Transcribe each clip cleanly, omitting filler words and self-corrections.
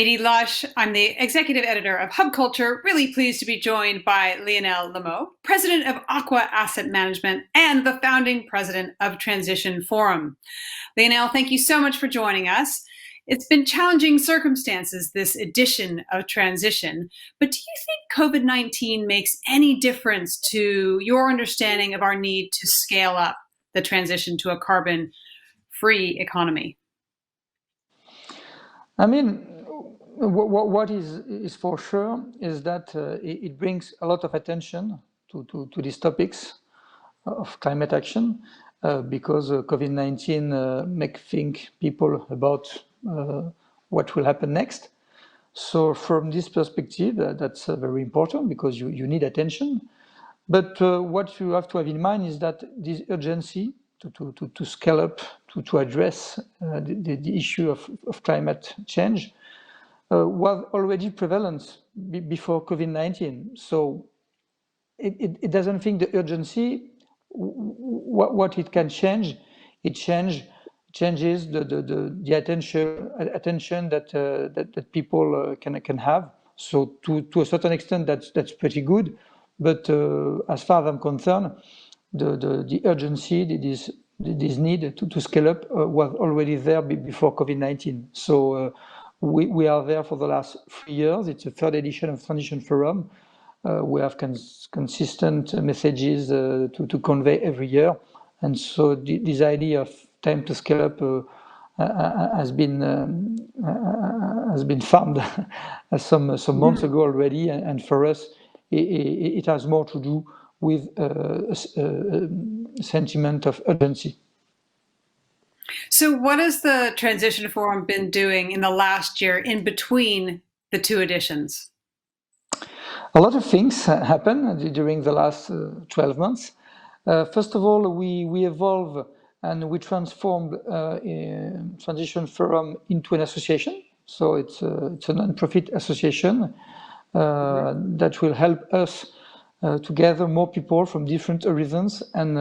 Edie Lush. I'm the executive editor of Hub Culture. Really pleased to be joined by Lionel Lemeau, president of Aqua Asset Management and the founding president of Transition Forum. Lionel, thank you so much for joining us. It's been challenging circumstances, this edition of Transition, but do you think COVID-19 makes any difference to your understanding of our need to scale up the transition to a carbon-free economy? I mean, what is for sure is that it brings a lot of attention to these topics of climate action because COVID-19 make think people about what will happen next. So from this perspective, that's very important because you need attention. But what you have to have in mind is that this urgency to scale up, to address the issue of climate change was already prevalent before COVID-19. So it doesn't think the urgency, what it can change, it changes the attention that people can have. So to a certain extent, that's pretty good. But as far as I'm concerned, the urgency, this need to scale up was already there before COVID-19. So we are there for the last 3 years. It's the third edition of Transition Forum. We have consistent messages to convey every year. And so this idea of time to scale up has been found some months ago already. And for us, it has more to do with a sentiment of urgency. So what has the Transition Forum been doing in the last year in between the two editions? A lot of things happened during the last 12 months. First of all, we evolved and we transformed Transition Forum into an association. So it's a non-profit association that will help us to gather more people from different horizons and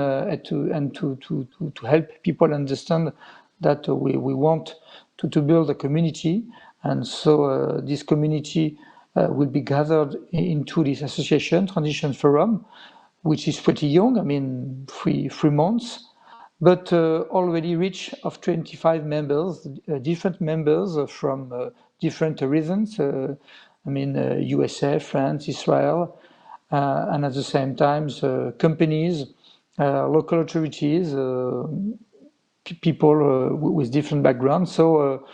to help people understand that we want to build a community. And so this community will be gathered into this association, Transition Forum, which is pretty young, I mean, three months, but already rich of 25 members, different members from different horizons, USA, France, Israel, and at the same time, companies, local authorities, people with different backgrounds. So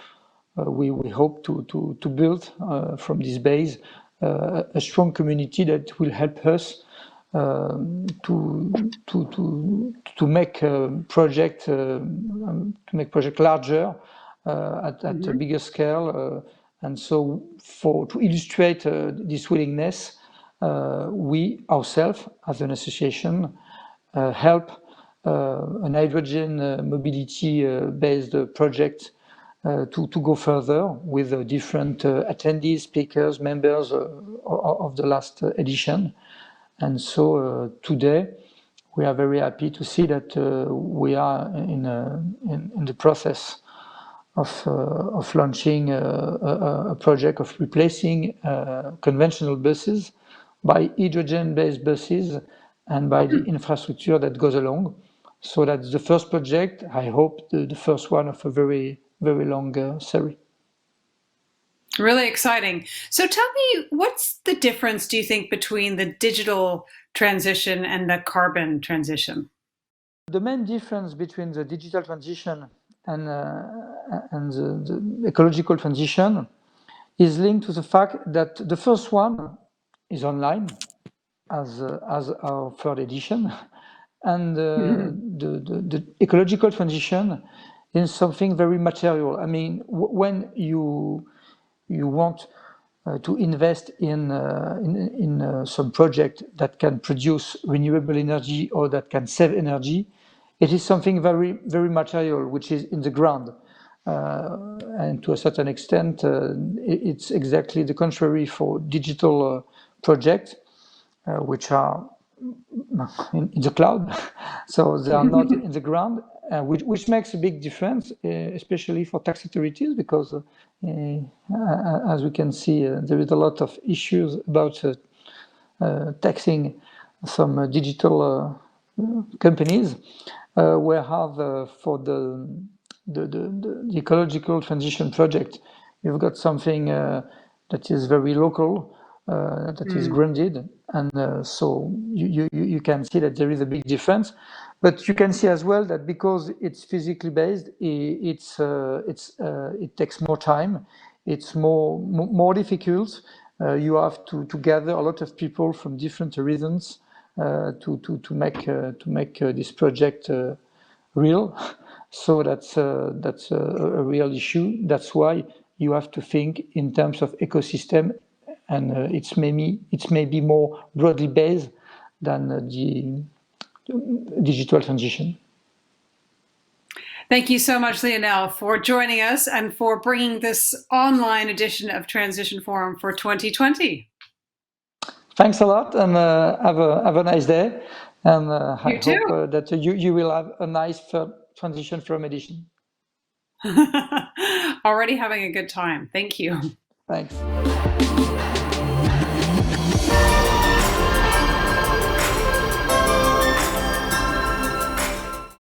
we hope to build from this base a strong community that will help us to make project larger at a bigger scale. And so to illustrate this willingness, we ourselves, as an association, help an hydrogen mobility-based project to go further with different attendees, speakers, members of the last edition. And so today, we are very happy to see that we are in the process of launching a project of replacing conventional buses by hydrogen-based buses and by the infrastructure that goes along. So that's the first project. I hope the first one of a very, very long series. Really exciting. So tell me, what's the difference, do you think, between the digital transition and the carbon transition? The main difference between the digital transition and the ecological transition is linked to the fact that the first one is online, as our third edition, and the ecological transition is something very material. I mean, when you want to invest in some project that can produce renewable energy or that can save energy, it is something very, very material, which is in the ground. And to a certain extent, it's exactly the contrary for digital projects, which are in the cloud, so they are not in the ground, which makes a big difference, especially for tax authorities, because as we can see, there is a lot of issues about taxing some digital companies. We have for the ecological transition project, you've got something that is very local, that is grounded, and so you can see that there is a big difference. But you can see as well that because it's physically based, it takes more time, it's more difficult. You have to gather a lot of people from different reasons to make this project real. So that's a real issue. That's why you have to think in terms of ecosystem, and it's maybe more broadly based than the digital transition. Thank you so much, Lionel, for joining us and for bringing this online edition of Transition Forum for 2020. Thanks a lot, and have a nice day. And I too. hope that you will have a nice Transition Forum edition. Already having a good time. Thank you. Thanks.